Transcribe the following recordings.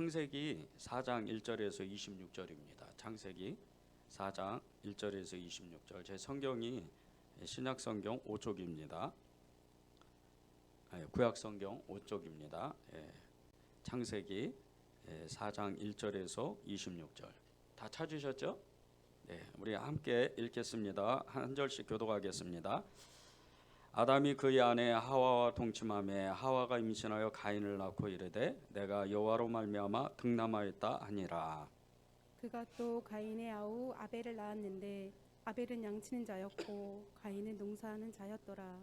창세기 4장 1절에서 26절입니다. 창세기 4장 1절에서 26절. 제 성경이 신약 성경 5쪽입니다. 구약 성경 5쪽입니다. 창세기 4장 1절에서 26절. 다 찾으셨죠? 네, 우리 함께 읽겠습니다. 한 절씩 교독하겠습니다. 아담이 그의 아내 하와와 동침하매 하와가 임신하여 가인을 낳고 이르되 내가 여호와로 말미암아 등남하였다 하니라. 그가 또 가인의 아우 아벨을 낳았는데 아벨은 양치는 자였고 가인은 농사하는 자였더라.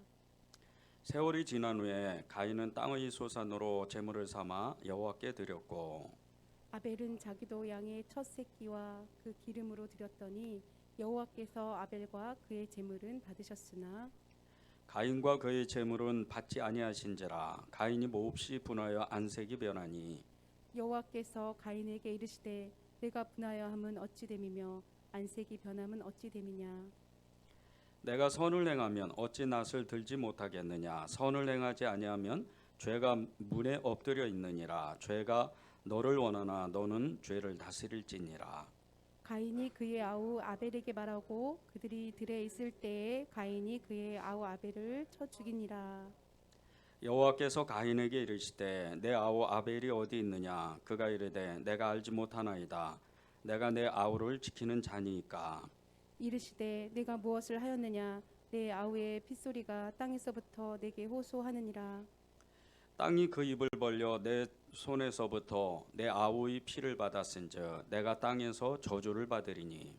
세월이 지난 후에 가인은 땅의 소산으로 제물을 삼아 여호와께 드렸고 아벨은 자기도 양의 첫 새끼와 그 기름으로 드렸더니 여호와께서 아벨과 그의 제물은 받으셨으나 가인과 그의 제물은 받지 아니하신지라. 가인이 몹시 분하여 안색이 변하니 여호와께서 가인에게 이르시되 내가 분하여 함은 어찌 됨이며 안색이 변함은 어찌 됨이냐. 내가 선을 행하면 어찌 낯을 들지 못하겠느냐. 선을 행하지 아니하면 죄가 문에 엎드려 있느니라. 죄가 너를 원하나 너는 죄를 다스릴지니라. 가인이 그의 아우 아벨에게 말하고 그들이 들에 있을 때에 가인이 그의 아우 아벨을 쳐 죽이니라. 여호와께서 가인에게 이르시되 내 아우 아벨이 어디 있느냐. 그가 이르되 내가 알지 못하나이다. 내가 내 아우를 지키는 자니이까. 이르시되 내가 무엇을 하였느냐. 내 아우의 핏소리가 땅에서부터 내게 호소하느니라. 땅이 그 입을 벌려 내 손에서부터 내 아우의 피를 받았은즉 내가 땅에서 저주를 받으리니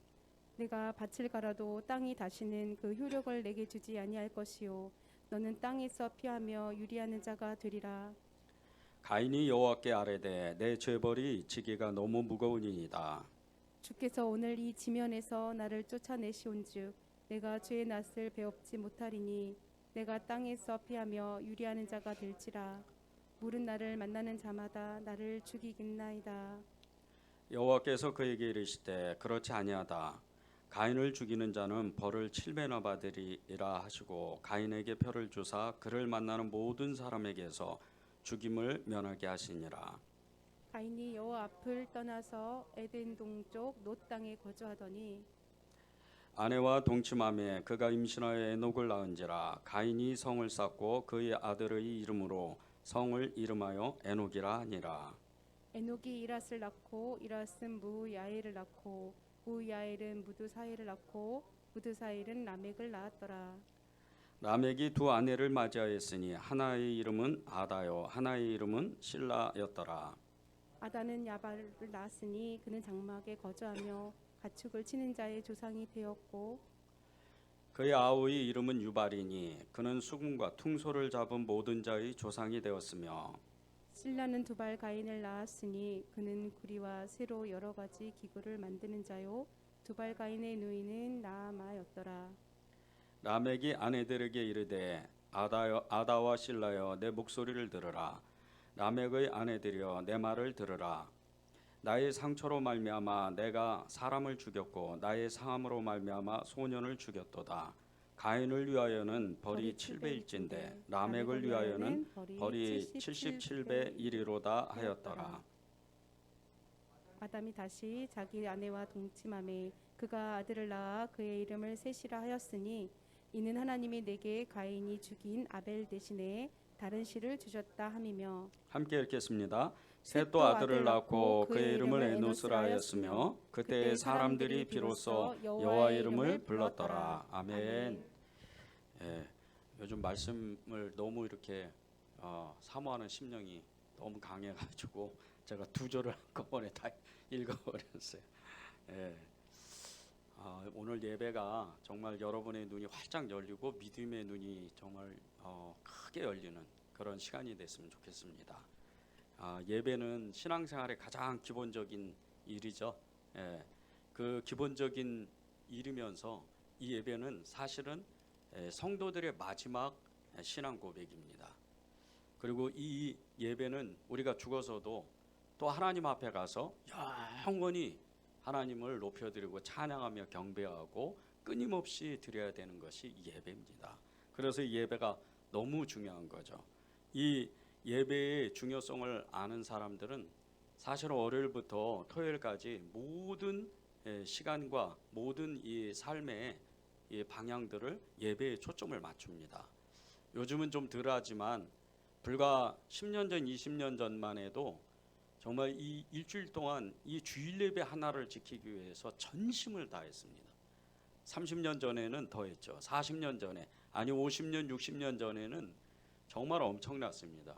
내가 밭을 갈아도 땅이 다시는 그 효력을 내게 주지 아니할 것이요 너는 땅에서 피하며 유리하는 자가 되리라. 가인이 여호와께 아뢰되 내 죄벌이 지기가 너무 무거우니이다. 주께서 오늘 이 지면에서 나를 쫓아내시온즉 내가 죄의 낯을 배웁지 못하리니 내가 땅에서 피하며 유리하는 자가 될지라. 물은 나를 만나는 자마다 나를 죽이겠나이다. 여호와께서 그에게 이르시되 그렇지 아니하다. 가인을 죽이는 자는 벌을 7배나 받으리라 하시고 가인에게 표를 주사 그를 만나는 모든 사람에게서 죽임을 면하게 하시니라. 가인이 여호와 앞을 떠나서 에덴 동쪽 놋 땅에 거주하더니 아내와 동침하며 그가 임신하여 에녹을 낳은지라. 가인이 성을 쌓고 그의 아들의 이름으로 성을 이름하여 에녹이라 하니라. 에녹이 이랏을 낳고 이랏은 무야엘을 낳고 무야엘은 무드사엘을 낳고 무드사엘은 라멕을 낳았더라. 라멕이 두 아내를 맞이하였으니 하나의 이름은 아다요 하나의 이름은 실라였더라. 아다는 야발을 낳았으니 그는 장막에 거주하며 가축을 치는 자의 조상이 되었고 그의 아우의 이름은 유발이니 그는 수금과 퉁소를 잡은 모든 자의 조상이 되었으며 실라는 두발 가인을 낳았으니 그는 구리와 새로 여러 가지 기구를 만드는 자요 두발 가인의 누이는 나아마였더라. 라멕이 아내들에게 이르되 아다와 실라여 내 목소리를 들으라. 라멕의 아내들이여 내 말을 들으라. 나의 상처로 말미암아 내가 사람을 죽였고 나의 상함으로 말미암아 소년을 죽였도다. 가인을 위하여는 벌이 7배일진데 라멕을 위하여는 벌이 77배 이리로다 하였더라. 아담이 다시 자기 아내와 동침하매 그가 아들을 낳아 그의 이름을 셋이라 하였으니 이는 하나님이 내게 가인이 죽인 아벨 대신에 다른 씨를 주셨다 함이며. 함께 읽겠습니다. 셋도 아들을 낳고 그의 이름을 에노스라 하였으며 그때 사람들이 비로소 여호와 이름을 불렀더라. 아멘. 요즘 말씀을 너무 이렇게 사모하는 심령이 너무 강해가지고 제가 두 절을 한꺼번에 다 읽어버렸어요. 오늘 예배가 정말 여러분의 눈이 활짝 열리고 믿음의 눈이 정말 크게 열리는 그런 시간이 됐으면 좋겠습니다. 예배는 신앙생활의 가장 기본적인 일이죠. 그 기본적인 일이면서 이 예배는 사실은 성도들의 마지막 신앙 고백입니다. 그리고 이 예배는 우리가 죽어서도 또 하나님 앞에 가서 영원히 하나님을 높여드리고 찬양하며 경배하고 끊임없이 드려야 되는 것이 예배입니다. 그래서 이 예배가 너무 중요한 거죠. 이 예배의 중요성을 아는 사람들은 사실은 월요일부터 토요일까지 모든 시간과 모든 이 삶의 이 방향들을 예배에 초점을 맞춥니다. 요즘은 좀 덜하지만 불과 10년 전, 20년 전만 해도 정말 이 일주일 동안 이 주일 예배 하나를 지키기 위해서 전심을 다했습니다. 30년 전에는 더했죠. 40년 전에, 아니 50년, 60년 전에는 정말 엄청났습니다.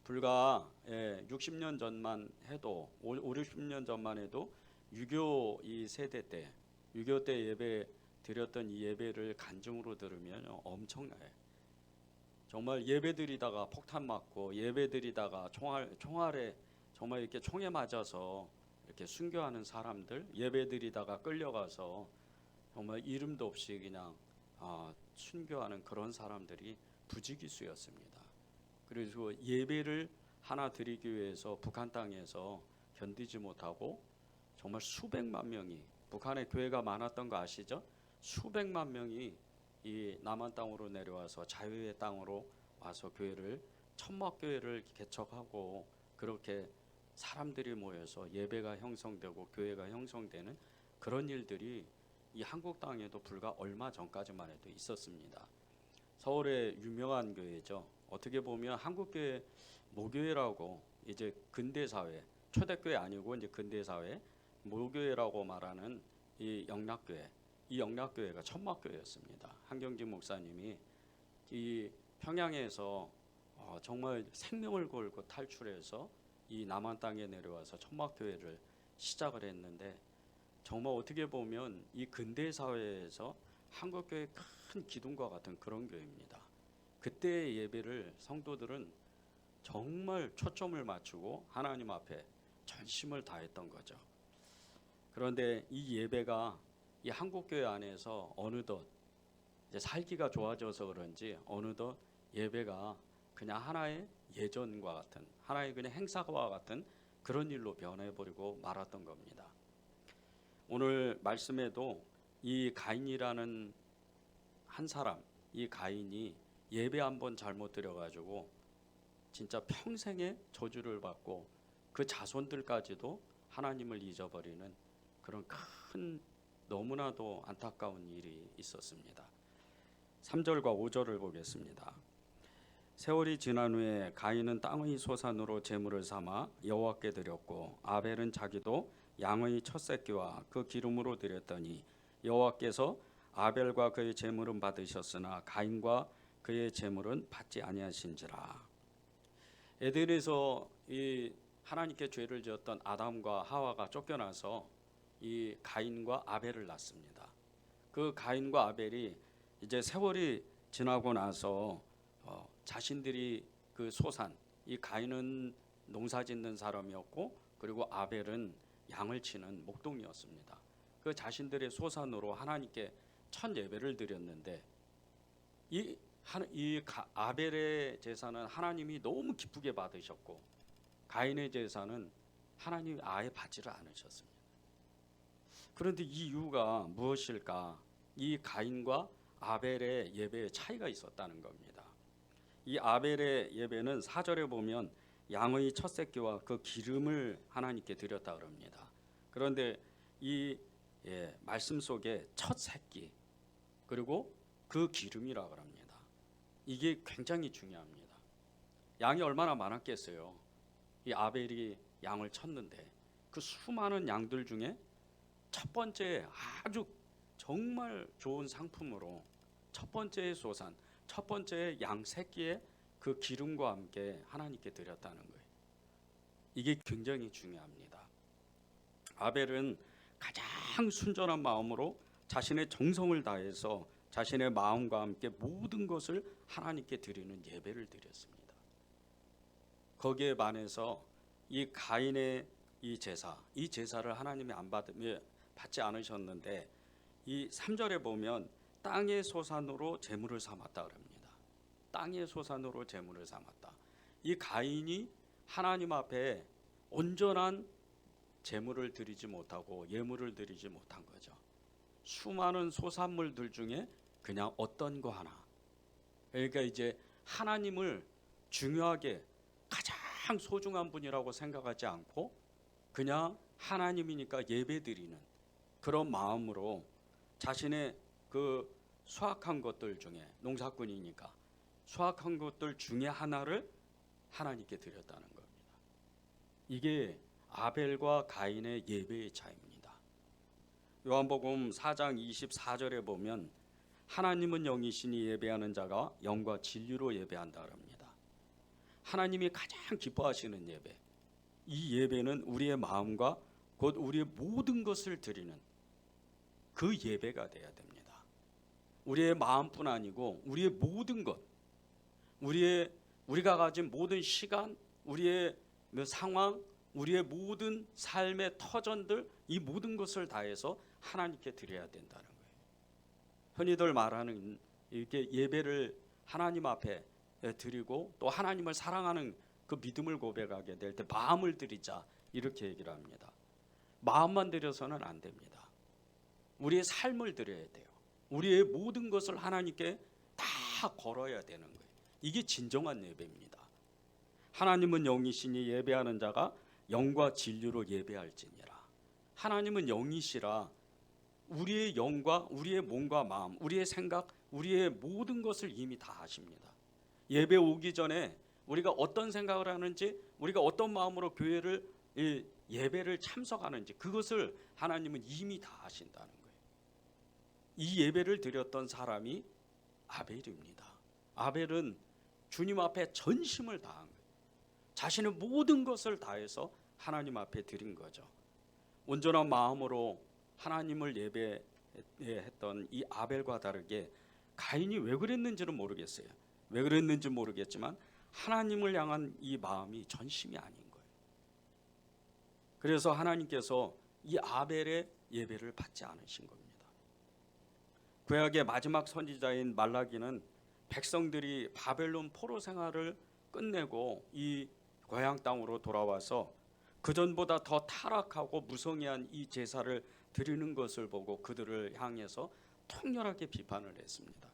불과 60년 전만 해도 5, 60년 전만 해도 6.25 이 세대 때 6.25 때 예배 드렸던 이 예배를 간증으로 들으면 엄청나요. 정말 예배드리다가 폭탄 맞고 예배드리다가 총알에 정말 이렇게 총에 맞아서 이렇게 순교하는 사람들, 예배드리다가 끌려가서 정말 이름도 없이 그냥 순교하는 그런 사람들이 부지기수였습니다. 그래서 예배를 하나 드리기 위해서 북한 땅에서 견디지 못하고 정말 수백만 명이, 북한에 교회가 많았던 거 아시죠? 수백만 명이 이 남한 땅으로 내려와서 자유의 땅으로 와서 천막교회를 개척하고, 그렇게 사람들이 모여서 예배가 형성되고 교회가 형성되는 그런 일들이 이 한국 땅에도 불과 얼마 전까지만 해도 있었습니다. 서울의 유명한 교회죠. 어떻게 보면 한국교회 모교회라고, 이제 근대사회, 초대교회 아니고 이제 근대사회 모교회라고 말하는 이 영락교회, 이 영락교회가 천막교회였습니다. 한경진 목사님이 이 평양에서 정말 생명을 걸고 탈출해서 이 남한 땅에 내려와서 천막교회를 시작을 했는데, 정말 어떻게 보면 이 근대사회에서 한국교회의 큰 기둥과 같은 그런 교회입니다. 그때의 예배를 성도들은 정말 초점을 맞추고 하나님 앞에 전심을 다했던 거죠. 그런데 이 예배가 이 한국교회 안에서 어느덧 이제 살기가 좋아져서 그런지 어느덧 예배가 그냥 하나의 예전과 같은, 하나의 그냥 행사와 같은 그런 일로 변해버리고 말았던 겁니다. 오늘 말씀에도 이 가인이라는 한 사람, 이 가인이 예배 한번 잘못 드려가지고 진짜 평생의 저주를 받고 그 자손들까지도 하나님을 잊어버리는 그런 큰, 너무나도 안타까운 일이 있었습니다. 3절과 5절을 보겠습니다. 세월이 지난 후에 가인은 땅의 소산으로 제물을 삼아 여호와께 드렸고, 아벨은 자기도 양의 첫 새끼와 그 기름으로 드렸더니 여호와께서 아벨과 그의 제물은 받으셨으나 가인과 그의 제물은 받지 아니하신지라. 에덴에서 이 하나님께 죄를 지었던 아담과 하와가 쫓겨나서 이 가인과 아벨을 낳습니다. 그 가인과 아벨이 이제 세월이 지나고 나서 자신들이 그 소산, 이 가인은 농사짓는 사람이었고, 그리고 아벨은 양을 치는 목동이었습니다. 그 자신들의 소산으로 하나님께 첫 예배를 드렸는데, 아벨의 제사는 하나님이 너무 기쁘게 받으셨고, 가인의 제사는 하나님이 아예 받지를 않으셨습니다. 그런데 이 이유가 무엇일까? 이 가인과 아벨의 예배에 차이가 있었다는 겁니다. 이 아벨의 예배는 4절에 보면 양의 첫 새끼와 그 기름을 하나님께 드렸다 그럽니다. 그런데 이 말씀 속에 첫 새끼 그리고 그 기름이라 그럽니다. 이게 굉장히 중요합니다. 양이 얼마나 많았겠어요. 이 아벨이 양을 쳤는데 그 수많은 양들 중에 첫 번째 아주 정말 좋은 상품으로 첫 번째의 소산, 첫 번째 양 새끼의 그 기름과 함께 하나님께 드렸다는 거예요. 이게 굉장히 중요합니다. 아벨은 가장 순전한 마음으로 자신의 정성을 다해서 자신의 마음과 함께 모든 것을 하나님께 드리는 예배를 드렸습니다. 거기에 반해서 이 가인의 이 제사를 하나님이 받지 않으셨는데, 이 3절에 보면 땅의 소산으로 제물을 삼았다 그럽니다. 땅의 소산으로 제물을 삼았다. 이 가인이 하나님 앞에 온전한 제물을 드리지 못하고 예물을 드리지 못한 거죠. 수많은 소산물들 중에 그냥 어떤 거 하나. 그러니까 이제 하나님을 중요하게 가장 소중한 분이라고 생각하지 않고 그냥 하나님이니까 예배드리는 그런 마음으로 자신의 그 수확한 것들 중에, 농사꾼이니까 수확한 것들 중에 하나를 하나님께 드렸다는 겁니다. 이게 아벨과 가인의 예배의 차이입니다. 요한복음 4장 24절에 보면 하나님은 영이시니 예배하는 자가 영과 진리로 예배한다 합니다. 하나님이 가장 기뻐하시는 예배, 이 예배는 우리의 마음과 곧 우리의 모든 것을 드리는 그 예배가 돼야 됩니다. 우리의 마음뿐 아니고 우리의 모든 것, 우리가 가진 모든 시간, 우리의 상황, 우리의 모든 삶의 터전들, 이 모든 것을 다해서 하나님께 드려야 된다는 거예요. 흔히들 말하는 이렇게 예배를 하나님 앞에 드리고 또 하나님을 사랑하는 그 믿음을 고백하게 될 때 마음을 드리자, 이렇게 얘기를 합니다. 마음만 드려서는 안 됩니다. 우리의 삶을 드려야 돼요. 우리의 모든 것을 하나님께 다 걸어야 되는 거예요. 이게 진정한 예배입니다. 하나님은 영이시니 예배하는 자가 영과 진리로 예배할지니라. 하나님은 영이시라 우리의 영과 우리의 몸과 마음, 우리의 생각, 우리의 모든 것을 이미 다 아십니다. 예배 오기 전에 우리가 어떤 생각을 하는지, 우리가 어떤 마음으로 교회를 예배를 참석하는지, 그것을 하나님은 이미 다 아신다는 거예요. 이 예배를 드렸던 사람이 아벨입니다. 아벨은 주님 앞에 전심을 다한 거예요. 자신의 모든 것을 다해서 하나님 앞에 드린 거죠. 온전한 마음으로 하나님을 예배했던 이 아벨과 다르게 가인이 왜 그랬는지는 모르겠어요. 왜 그랬는지 모르겠지만 하나님을 향한 이 마음이 전심이 아닌 거예요. 그래서 하나님께서 이 아벨의 예배를 받지 않으신 겁니다. 구약의 마지막 선지자인 말라기는 백성들이 바벨론 포로 생활을 끝내고 이 고향 땅으로 돌아와서 그전보다 더 타락하고 무성의한 이 제사를 드리는 것을 보고 그들을 향해서 통렬하게 비판을 했습니다.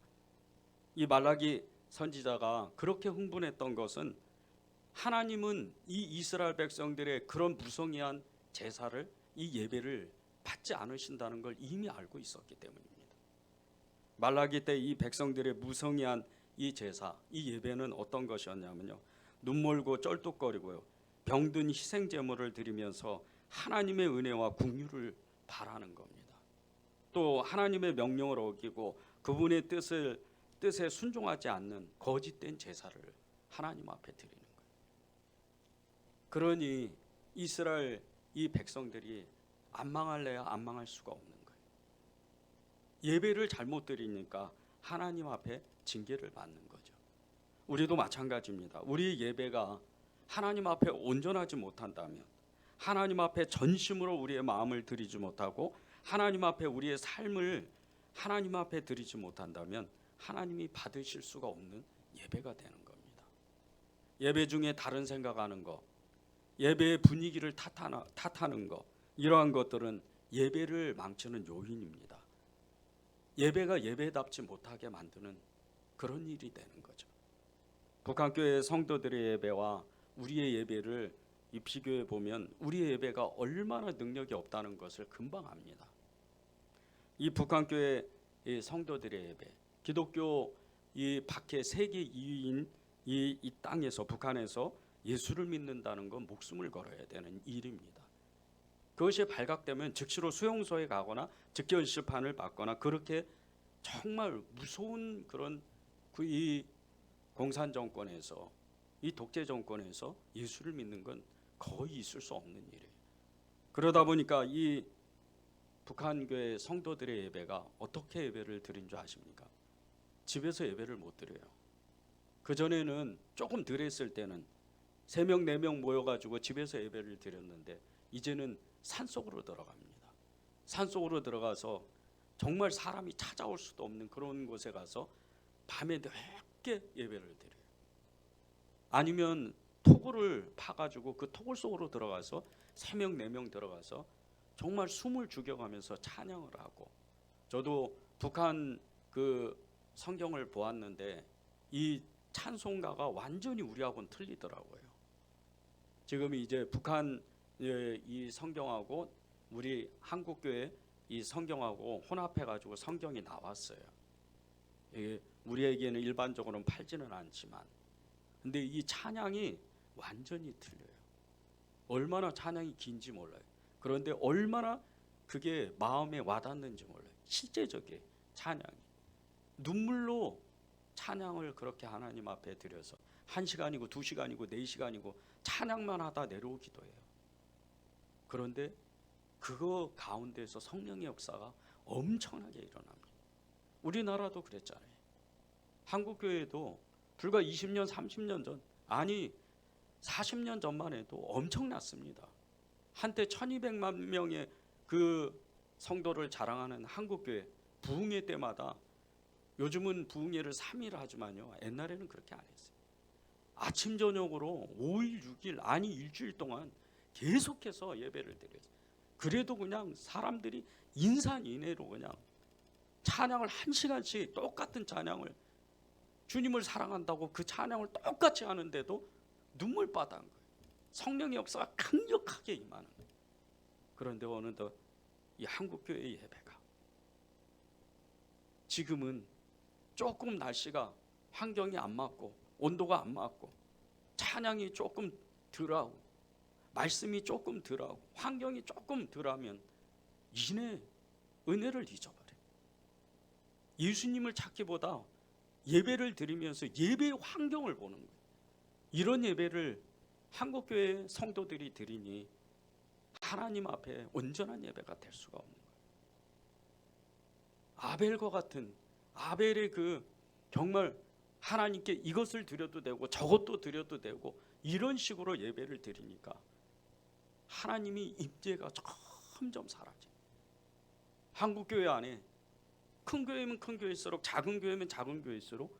이 말라기 선지자가 그렇게 흥분했던 것은 하나님은 이 이스라엘 백성들의 그런 무성의한 제사를, 이 예배를 받지 않으신다는 걸 이미 알고 있었기 때문입니다. 말라기 때 이 백성들의 무성의한 이 제사, 이 예배는 어떤 것이었냐면요, 눈멀고 쩔뚝거리고요, 병든 희생 제물을 드리면서 하나님의 은혜와 긍휼을 바라는 겁니다. 또 하나님의 명령을 어기고 그분의 뜻에 순종하지 않는 거짓된 제사를 하나님 앞에 드리는 거예요. 그러니 이스라엘 이 백성들이 안 망할래야 안 망할 수가 없는 거예요. 예배를 잘못 드리니까 하나님 앞에 징계를 받는 거죠. 우리도 마찬가지입니다. 우리의 예배가 하나님 앞에 온전하지 못한다면, 하나님 앞에 전심으로 우리의 마음을 드리지 못하고 하나님 앞에 우리의 삶을 하나님 앞에 드리지 못한다면 하나님이 받으실 수가 없는 예배가 되는 겁니다. 예배 중에 다른 생각하는 거, 예배의 분위기를 탓하는 거, 이러한 것들은 예배를 망치는 요인입니다. 예배가 예배답지 못하게 만드는 그런 일이 되는 거죠. 북한교회 성도들의 예배와 우리의 예배를 비교해 보면 우리의 예배가 얼마나 능력이 없다는 것을 금방 압니다. 이 북한교회 성도들의 예배, 기독교 이 박해 세계 2위인 이 땅에서, 북한에서 예수를 믿는다는 건 목숨을 걸어야 되는 일입니다. 그것이 발각되면 즉시로 수용소에 가거나 즉결 심판을 받거나, 그렇게 정말 무서운 그런 이 공산 정권에서, 이 독재 정권에서 예수를 믿는 건 거의 있을 수 없는 일이에요. 그러다 보니까 이 북한교회 성도들의 예배가 어떻게 예배를 드린 줄 아십니까? 집에서 예배를 못 드려요. 그전에는 조금 덜 했을 때는 3명 4명 모여가지고 집에서 예배를 드렸는데 이제는 산속으로 들어갑니다. 산속으로 들어가서 정말 사람이 찾아올 수도 없는 그런 곳에 가서 밤에 늦게 예배를 드려요. 아니면 토굴을 파가지고 그 토굴 속으로 들어가서 3명 4명 들어가서 정말 숨을 죽여가면서 찬양을 하고, 저도 북한 그 성경을 보았는데 이 찬송가가 완전히 우리하고는 틀리더라고요. 지금 이제 북한 예, 이 성경하고 우리 한국교회 이 성경하고 혼합해가지고 성경이 나왔어요. 이게 우리에게는 일반적으로는 팔지는 않지만, 근데 이 찬양이 완전히 틀려요. 얼마나 찬양이 긴지 몰라요. 그런데 얼마나 그게 마음에 와닿는지 몰라요. 실제적인 찬양이. 눈물로 찬양을 그렇게 하나님 앞에 드려서 1시간이고 2시간이고 4시간이고 찬양만 하다 내려오기도 해요. 그런데 그거 가운데서 성령의 역사가 엄청나게 일어납니다. 우리나라도 그랬잖아요. 한국교회도 불과 20년 30년 전, 아니 40년 전만 해도 엄청났습니다. 한때 1200만 명의 그 성도를 자랑하는 한국교회 부흥회 때마다, 요즘은 부흥회를 3일 하지만요, 옛날에는 그렇게 안 했어요. 아침 저녁으로 5일 6일 아니 일주일 동안 계속해서 예배를 드렸어요. 그래도 그냥 사람들이 인산인해로 그냥 찬양을 1시간씩 똑같은 찬양을, 주님을 사랑한다고 그 찬양을 똑같이 하는데도 눈물바다인 거예요. 성령의 역사가 강력하게 임하는 거예요. 그런데 어느덧 이 한국교회의 예배가 지금은 조금 날씨가 환경이 안 맞고 온도가 안 맞고 찬양이 조금 덜하고 말씀이 조금 덜하고 환경이 조금 덜하면 이내 은혜를 잊어버려요. 예수님을 찾기보다 예배를 드리면서 예배의 환경을 보는 거예요. 이런 예배를 한국교회 성도들이 드리니 하나님 앞에 온전한 예배가 될 수가 없는 거예요. 아벨과 같은, 아벨의 그 정말 하나님께 이것을 드려도 되고 저것도 드려도 되고 이런 식으로 예배를 드리니까 하나님이 임재가 점점 사라져요. 한국교회 안에 큰 교회면 큰 교회일수록 작은 교회면 작은 교회일수록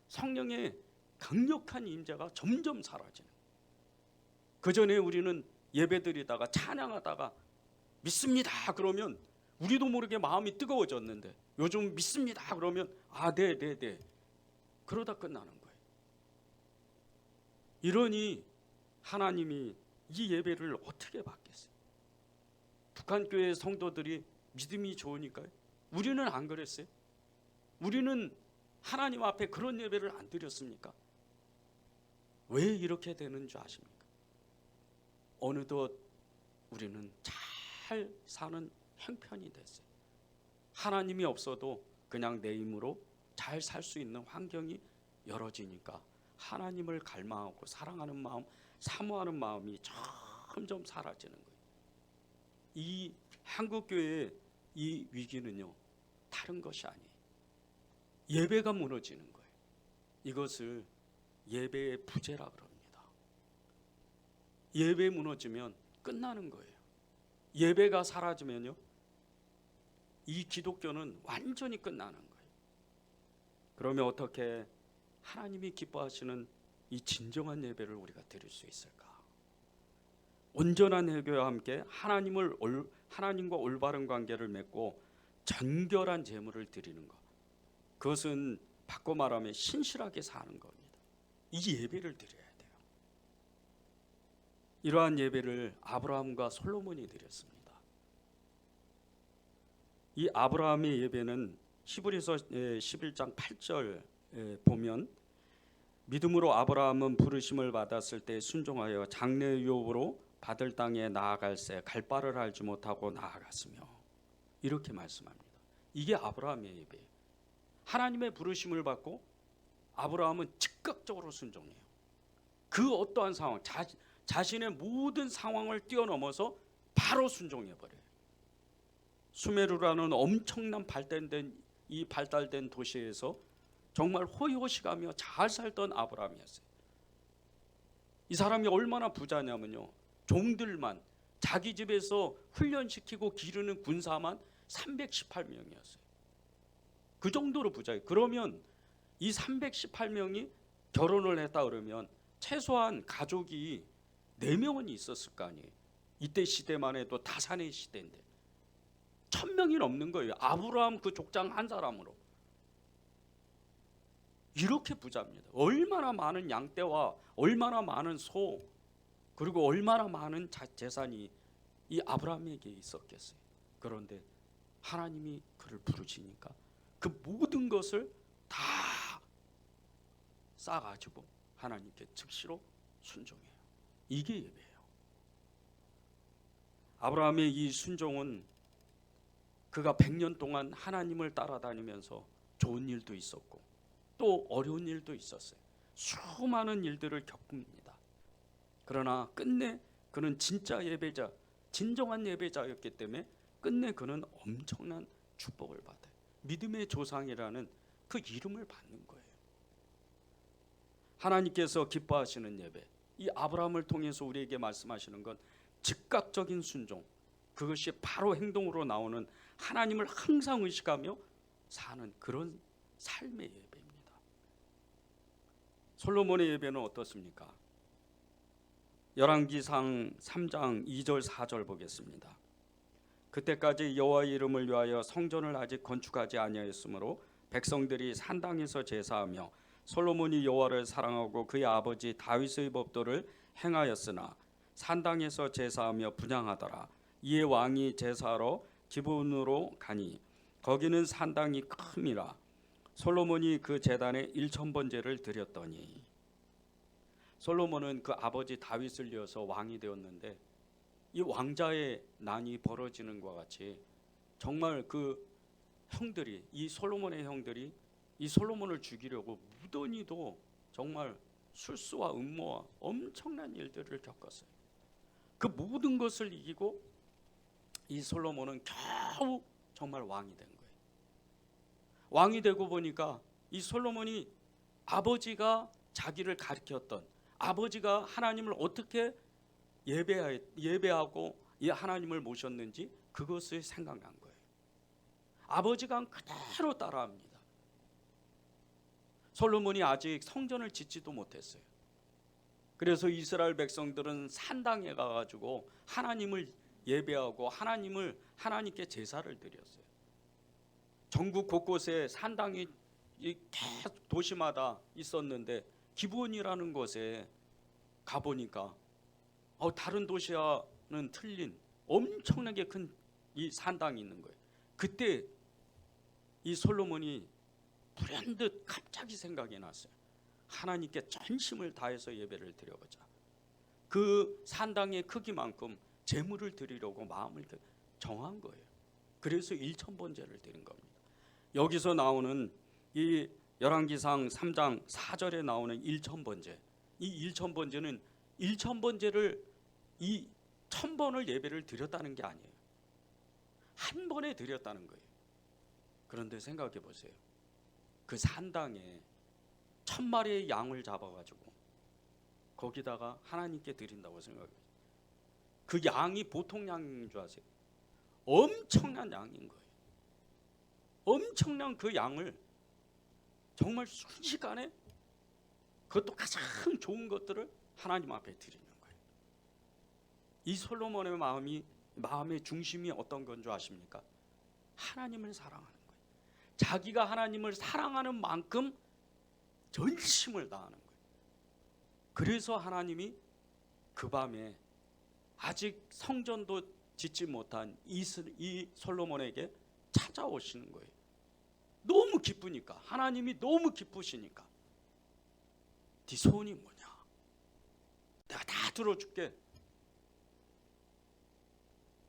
성령의 강력한 임재가 점점 사라지는. 그 전에 우리는 예배드리다가 찬양하다가 믿습니다 그러면 우리도 모르게 마음이 뜨거워졌는데, 요즘 믿습니다 그러면 네 그러다 끝나는 거예요. 이러니 하나님이 이 예배를 어떻게 받겠어요? 북한 교회 성도들이 믿음이 좋으니까요. 우리는 안 그랬어요? 우리는 하나님 앞에 그런 예배를 안 드렸습니까? 왜 이렇게 되는 줄 아십니까? 어느덧 우리는 잘 사는 형편이 됐어요. 하나님이 없어도 그냥 내 힘으로 잘 살 수 있는 환경이 열어지니까 하나님을 갈망하고 사랑하는 마음, 사모하는 마음이 점점 사라지는 거예요. 이 한국교회의 이 위기는요, 다른 것이 아니에요. 예배가 무너지는 거예요. 이것을 예배의 부재라 그럽니다. 예배 무너지면 끝나는 거예요. 예배가 사라지면요, 이 기독교는 완전히 끝나는 거예요. 그러면 어떻게 하나님이 기뻐하시는 이 진정한 예배를 우리가 드릴 수 있을까? 온전한 회개와 함께 하나님과 올바른 관계를 맺고 정결한 제물을 드리는 것, 그것은 바꿔 말하면 신실하게 사는 겁니다. 이 예배를 드려야 돼요. 이러한 예배를 아브라함과 솔로몬이 드렸습니다. 이 아브라함의 예배는 히브리서 11장 8절 보면, 믿음으로 아브라함은 부르심을 받았을 때 순종하여 장래 유업으로 받을 땅에 나아갈새 갈 바를 알지 못하고 나아갔으며, 이렇게 말씀합니다. 이게 아브라함의 예배예요. 하나님의 부르심을 받고 아브라함은 즉각적으로 순종해요. 그 어떠한 상황, 자신의 모든 상황을 뛰어넘어서 바로 순종해버려요. 수메르라는 엄청난 발달된 도시에서 정말 호의호식하며 잘 살던 아브라함이었어요. 이 사람이 얼마나 부자냐면요, 종들만 자기 집에서 훈련시키고 기르는 군사만 318명이었어요. 그 정도로 부자예요. 그러면 이 318명이 결혼을 했다 그러면 최소한 가족이 4명은 있었을 거 아니에요. 이때 시대만 해도 다산의 시대인데 1000명이 넘는 거예요. 아브라함 그 족장 한 사람으로. 이렇게 부자입니다. 얼마나 많은 양떼와 얼마나 많은 소, 그리고 얼마나 많은 재산이 이 아브라함에게 있었겠어요. 그런데 하나님이 그를 부르시니까 그 모든 것을 다 싸가지고 하나님께 즉시로 순종해요. 이게 예배예요. 아브라함의 이 순종은 그가 100년 동안 하나님을 따라다니면서 좋은 일도 있었고 또 어려운 일도 있었어요. 수많은 일들을 겪습니다. 그러나 끝내 그는 진짜 예배자, 진정한 예배자였기 때문에 끝내 그는 엄청난 축복을 받아요. 믿음의 조상이라는 그 이름을 받는 거예요. 하나님께서 기뻐하시는 예배, 이 아브라함을 통해서 우리에게 말씀하시는 건 즉각적인 순종, 그것이 바로 행동으로 나오는 하나님을 항상 의식하며 사는 그런 삶의 예배입니다. 솔로몬의 예배는 어떻습니까? 열왕기상 3장 2절 4절 보겠습니다. 그때까지 여호와의 이름을 위하여 성전을 아직 건축하지 아니하였으므로 백성들이 산당에서 제사하며 솔로몬이 여호와를 사랑하고 그의 아버지 다윗의 법도를 행하였으나 산당에서 제사하며 분향하더라. 이에 왕이 제사하러 기브온으로 가니 거기는 산당이 큼이라. 솔로몬이 그 제단에 1000번제를 드렸더니, 솔로몬은 그 아버지 다윗을 이어서 왕이 되었는데 이 왕자의 난이 벌어지는 것과 같이 정말 그 형들이, 이 솔로몬의 형들이 이 솔로몬을 죽이려고 무던히도 정말 술수와 음모와 엄청난 일들을 겪었어요. 그 모든 것을 이기고 이 솔로몬은 겨우 정말 왕이 된 거예요. 왕이 되고 보니까 이 솔로몬이 아버지가 자기를 가르쳤던, 아버지가 하나님을 어떻게 예배하고 이 하나님을 모셨는지 그것을 생각난 거예요. 아버지가 그대로 따라합니다. 솔로몬이 아직 성전을 짓지도 못했어요. 그래서 이스라엘 백성들은 산당에 가가지고 하나님을 예배하고 하나님께 제사를 드렸어요. 전국 곳곳에 산당이 계속 도시마다 있었는데 기브온이라는 곳에 가보니까 다른 도시와는 틀린 엄청나게 큰 이 산당이 있는 거예요. 그때 이 솔로몬이 불현듯 갑자기 생각이 났어요. 하나님께 전심을 다해서 예배를 드려보자. 그 산당의 크기만큼 제물을 드리려고 마음을 정한 거예요. 그래서 1000번제를 드린 겁니다. 여기서 나오는 이 열왕기상 3장 4절에 나오는 1000번제, 이 1000번제는 1000번제를 이 1000번을 예배를 드렸다는 게 아니에요. 한 번에 드렸다는 거예요. 그런데 생각해 보세요. 그 산당에 1000마리의 양을 잡아가지고 거기다가 하나님께 드린다고 생각해요. 그 양이 보통 양인 줄 아세요? 엄청난 양인 거예요. 엄청난 그 양을 정말 순식간에, 그것도 가장 좋은 것들을 하나님 앞에 드리는 거예요. 이 솔로몬의 마음의 중심이 어떤 건 줄 아십니까? 하나님을 사랑하는 거예요. 자기가 하나님을 사랑하는 만큼 전심을 다하는 거예요. 그래서 하나님이 그 밤에 아직 성전도 짓지 못한 이 솔로몬에게 찾아오시는 거예요. 너무 기쁘니까, 하나님이 너무 기쁘시니까. 네 소원이 뭐냐? 내가 다 들어줄게.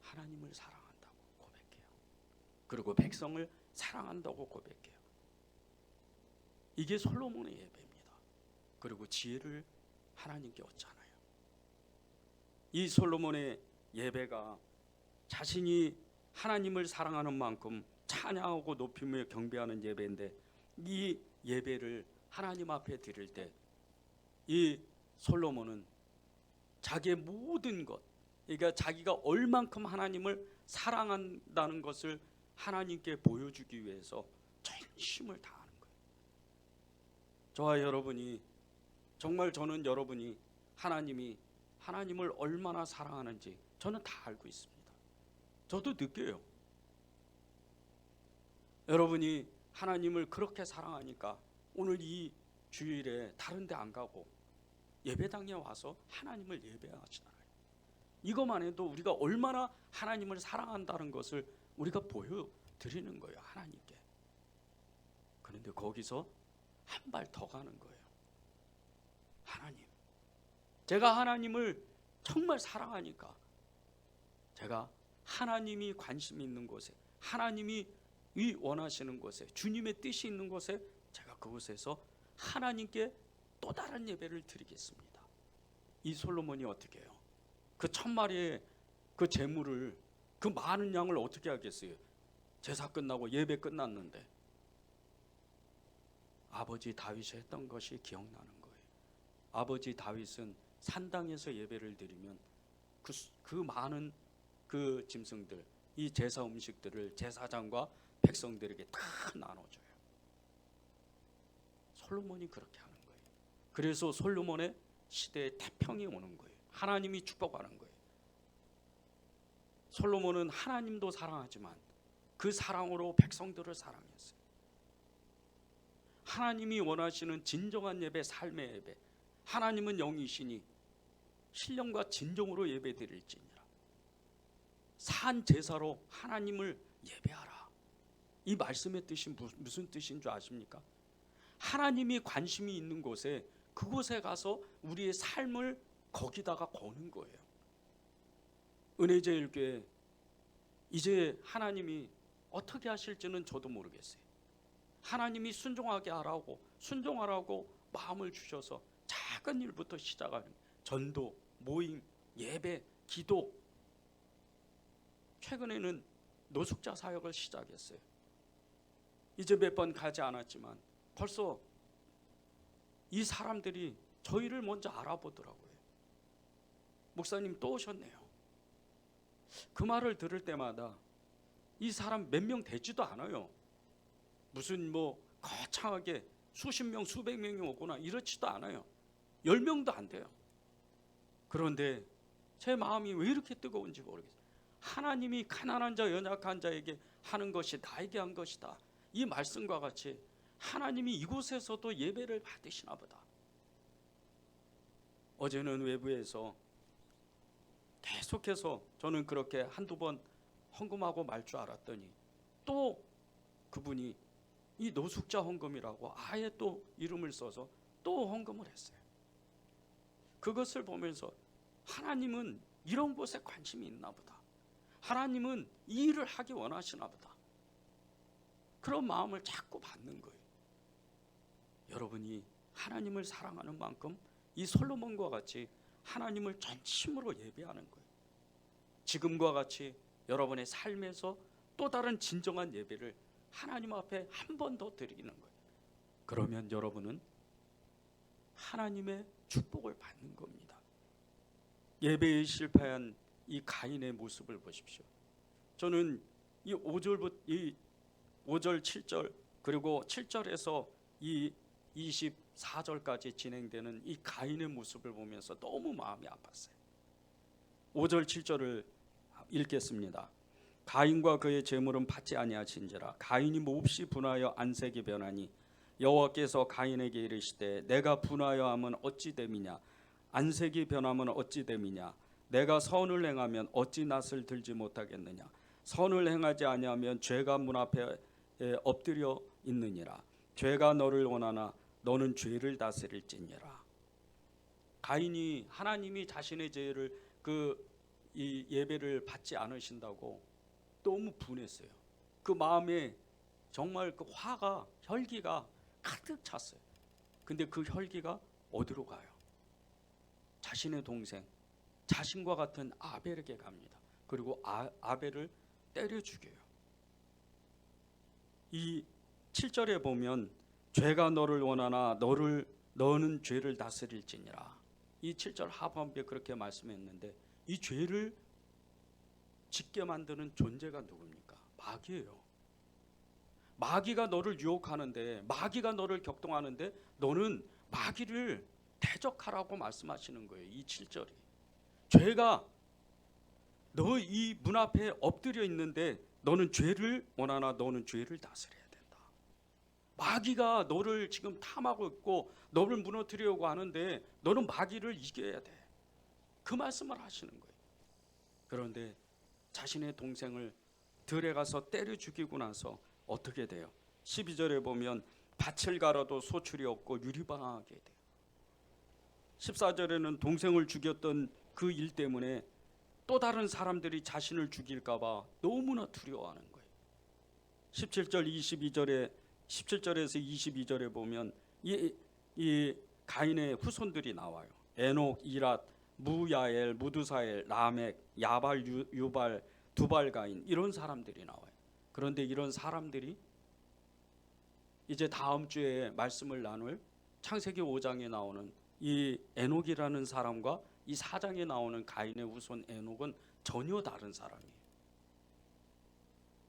하나님을 사랑한다고 고백해요. 그리고 백성을 사랑한다고 고백해요. 이게 솔로몬의 예배입니다. 그리고 지혜를 하나님께 얻잖아요. 이 솔로몬의 예배가 자신이 하나님을 사랑하는 만큼 찬양하고 높이며 경배하는 예배인데, 이 예배를 하나님 앞에 드릴 때 이 솔로몬은 자기의 모든 것, 그러니까 자기가 얼만큼 하나님을 사랑한다는 것을 하나님께 보여주기 위해서 전심을 다하는 거예요. 저와 여러분이, 정말 저는 여러분이 하나님을 얼마나 사랑하는지 저는 다 알고 있습니다. 저도 느껴요. 여러분이 하나님을 그렇게 사랑하니까 오늘 이 주일에 다른 데 안 가고 예배당에 와서 하나님을 예배하시잖아요. 이것만 해도 우리가 얼마나 하나님을 사랑한다는 것을 우리가 보여드리는 거예요, 하나님께. 그런데 거기서 한 발 더 가는 거예요. 하나님, 제가 하나님을 정말 사랑하니까 제가 하나님이 관심 있는 곳에, 하나님이 원하시는 곳에, 주님의 뜻이 있는 곳에 제가 그곳에서 하나님께 또 다른 예배를 드리겠습니다. 이 솔로몬이 어떻게 해요? 그 1000마리의 그 제물을, 그 많은 양을 어떻게 하겠어요? 제사 끝나고 예배 끝났는데 아버지 다윗이 했던 것이 기억나는 거예요. 아버지 다윗은 산당에서 예배를 드리면 그 많은 그 짐승들, 이 제사 음식들을 제사장과 백성들에게 다 나눠줘요. 솔로몬이 그렇게 하는 거예요. 그래서 솔로몬의 시대에 태평이 오는 거예요. 하나님이 축복하는 거예요. 솔로몬은 하나님도 사랑하지만 그 사랑으로 백성들을 사랑했어요. 하나님이 원하시는 진정한 예배, 삶의 예배, 하나님은 영이시니 신령과 진정으로 예배 드릴지니라. 산 제사로 하나님을 예배하라. 이 말씀의 뜻이 무슨 뜻인 줄 아십니까? 하나님이 관심이 있는 곳에, 그곳에 가서 우리의 삶을 거기다가 거는 거예요. 은혜제일교회 이제 하나님이 어떻게 하실지는 저도 모르겠어요. 하나님이 순종하라고 마음을 주셔서 작은 일부터 시작하는 전도, 모임, 예배, 기도. 최근에는 노숙자 사역을 시작했어요. 이제 몇 번 가지 않았지만 벌써 이 사람들이 저희를 먼저 알아보더라고요. 목사님 또 오셨네요. 그 말을 들을 때마다 이 사람 몇 명 되지도 않아요. 무슨 거창하게 수십 명, 수백 명이 오거나 이렇지도 않아요. 10명도 안 돼요. 그런데 제 마음이 왜 이렇게 뜨거운지 모르겠어요. 하나님이 가난한 자, 연약한 자에게 하는 것이 나에게 한 것이다. 이 말씀과 같이 하나님이 이곳에서도 예배를 받으시나 보다. 어제는 외부에서 계속해서 저는 그렇게 한두 번 헌금하고 말 줄 알았더니 또 그분이 이 노숙자 헌금이라고 아예 또 이름을 써서 또 헌금을 했어요. 그것을 보면서 하나님은 이런 곳에 관심이 있나 보다. 하나님은 이 일을 하기 원하시나 보다. 그런 마음을 자꾸 받는 거예요. 여러분이 하나님을 사랑하는 만큼 이 솔로몬과 같이 하나님을 전심으로 예배하는 거예요. 지금과 같이 여러분의 삶에서 또 다른 진정한 예배를 하나님 앞에 한 번 더 드리는 거예요. 그러면 여러분은 하나님의 축복을 받는 겁니다. 예배에 실패한 이 가인의 모습을 보십시오. 저는 이 5절, 7절 그리고 7절에서 이 24절까지 진행되는 이 가인의 모습을 보면서 너무 마음이 아팠어요. 5절 7절을 읽겠습니다. 가인과 그의 재물은 받지 아니하신지라. 가인이 몹시 분하여 안색이 변하니 여호와께서 가인에게 이르시되 내가 분하여 함은 어찌 됨이냐, 안색이 변함은 어찌 됨이냐. 내가 선을 행하면 어찌 낯을 들지 못하겠느냐. 선을 행하지 아니하면 죄가 문 앞에 엎드려 있느니라. 죄가 너를 원하나 너는 죄를 다스릴지니라. 가인이 하나님이 자신의 죄를 이 예배를 받지 않으신다고 너무 분했어요. 그 마음에 정말 그 화가, 혈기가 가득 찼어요. 근데 그 혈기가 어디로 가요? 자신의 동생, 자신과 같은 아벨에게 갑니다. 그리고 아벨을 때려 죽여요. 이 7절에 보면 죄가 너를 원하나 너는 죄를 다스릴지니라. 이 7절 하반부에 그렇게 말씀했는데 이 죄를 짓게 만드는 존재가 누굽니까? 마귀예요. 마귀가 너를 유혹하는데, 마귀가 너를 격동하는데 너는 마귀를 대적하라고 말씀하시는 거예요. 이 7절이. 죄가 너 이 문 앞에 엎드려 있는데 너는 죄를 원하나 너는 죄를 다스려야 된다. 마귀가 너를 지금 탐하고 있고 너를 무너뜨리려고 하는데 너는 마귀를 이겨야 돼. 그 말씀을 하시는 거예요. 그런데 자신의 동생을 들에 가서 때려 죽이고 나서 어떻게 돼요? 12절에 보면 밭을 갈아도 소출이 없고 유리방하게 돼요. 14절에는 동생을 죽였던 그 일 때문에 또 다른 사람들이 자신을 죽일까 봐 너무나 두려워하는 거예요. 17절에서 22절에 보면 이 가인의 후손들이 나와요. 에녹, 이랏, 무야엘, 무두사엘, 라멕, 야발, 유발, 두발 가인, 이런 사람들이 나와요. 그런데 이런 사람들이 이제 다음 주에 말씀을 나눌 창세기 5장에 나오는 이 에녹이라는 사람과 이 4장에 나오는 가인의 후손 에녹은 전혀 다른 사람이에요.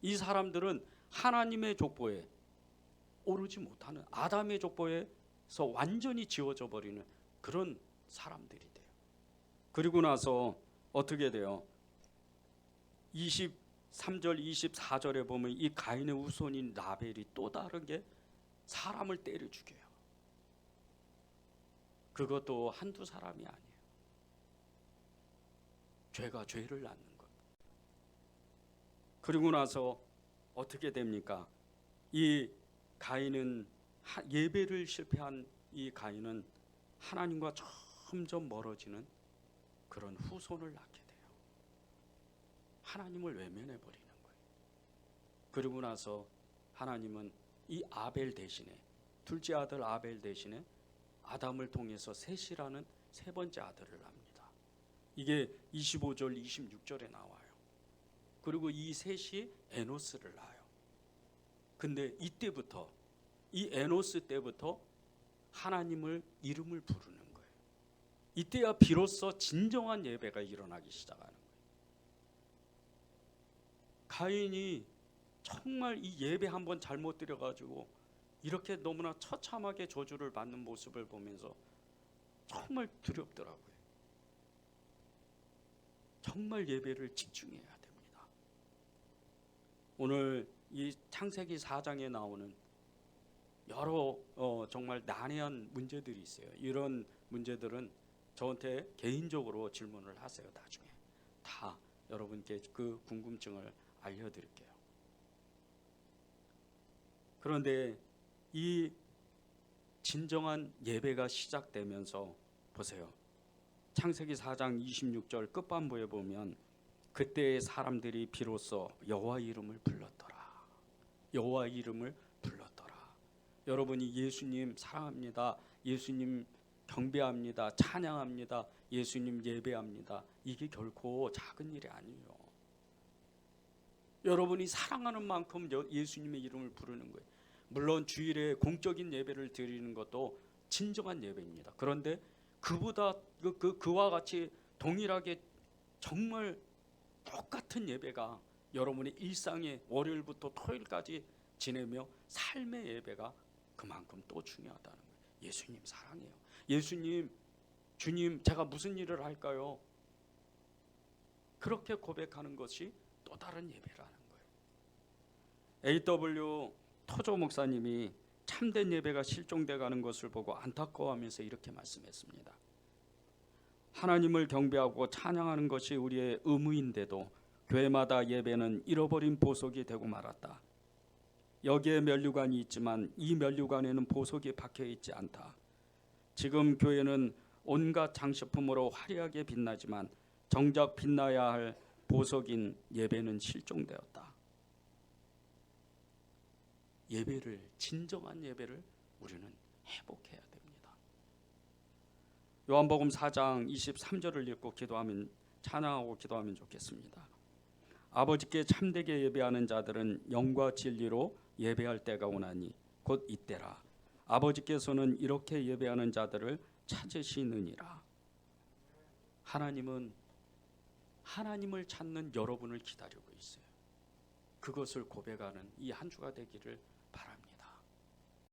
이 사람들은 하나님의 족보에 오르지 못하는, 아담의 족보에서 완전히 지워져 버리는 그런 사람들이 돼요. 그리고 나서 어떻게 돼요? 23절 24절에 보면 이 가인의 후손인 라벨이 또 다르게 사람을 때려 죽여요. 그것도 한두 사람이 아니에요. 죄가 죄를 낳는 것. 그리고 나서 어떻게 됩니까? 이 가인은 예배를 실패한 이 가인은 하나님과 점점 멀어지는 그런 후손을 낳게 돼요. 하나님을 외면해 버리는 거예요. 그리고 나서 하나님은 이 아벨 대신에, 둘째 아들 아벨 대신에 아담을 통해서 셋이라는 세 번째 아들을 낳습니다. 이게 25절 26절에 나와요. 그리고 이 셋이 에노스를 낳아요. 근데 이때부터, 이 에노스 때부터 하나님을 이름을 부르는 거예요. 이때야 비로소 진정한 예배가 일어나기 시작하는 거예요. 가인이 정말 이 예배 한번 잘못 드려가지고 이렇게 너무나 처참하게 저주를 받는 모습을 보면서 정말 두렵더라고요. 정말 예배를 집중해야 됩니다. 오늘 이 창세기 4장에 나오는 여러 정말 난해한 문제들이 있어요. 이런 문제들은 저한테 개인적으로 질문을 하세요. 나중에 다 여러분께 그 궁금증을 알려드릴게요. 그런데 이 진정한 예배가 시작되면서 보세요. 창세기 4장 26절 끝반부에 보면 그때의 사람들이 비로소 여호와 이름을 불렀더라. 여호와 이름을 불렀더라. 여러분이 예수님 사랑합니다, 예수님 경배합니다, 찬양합니다, 예수님 예배합니다, 이게 결코 작은 일이 아니에요. 여러분이 사랑하는 만큼 예수님의 이름을 부르는 거예요. 물론 주일에 공적인 예배를 드리는 것도 진정한 예배입니다. 그런데 그보다 그와 같이 동일하게 정말 똑같은 예배가 여러분의 일상의 월요일부터 토요일까지 지내며 삶의 예배가 그만큼 또 중요하다는 거예요. 예수님 사랑해요. 예수님, 주님, 제가 무슨 일을 할까요? 그렇게 고백하는 것이 또 다른 예배라는 거예요. A.W. 토조 목사님이 참된 예배가 실종돼 가는 것을 보고 안타까워하면서 이렇게 말씀했습니다. 하나님을 경배하고 찬양하는 것이 우리의 의무인데도 교회마다 예배는 잃어버린 보석이 되고 말았다. 여기에 면류관이 있지만 이 면류관에는 보석이 박혀 있지 않다. 지금 교회는 온갖 장식품으로 화려하게 빛나지만 정작 빛나야 할 보석인 예배는 실종되었다. 예배를, 진정한 예배를 우리는 회복해야 됩니다. 요한복음 4장 23절을 읽고 기도하면, 찬양하고 기도하면 좋겠습니다. 아버지께 참되게 예배하는 자들은 영과 진리로 예배할 때가 오나니 곧 이때라. 아버지께서는 이렇게 예배하는 자들을 찾으시느니라. 하나님은 하나님을 찾는 여러분을 기다리고 있어요. 그것을 고백하는 이 한 주가 되기를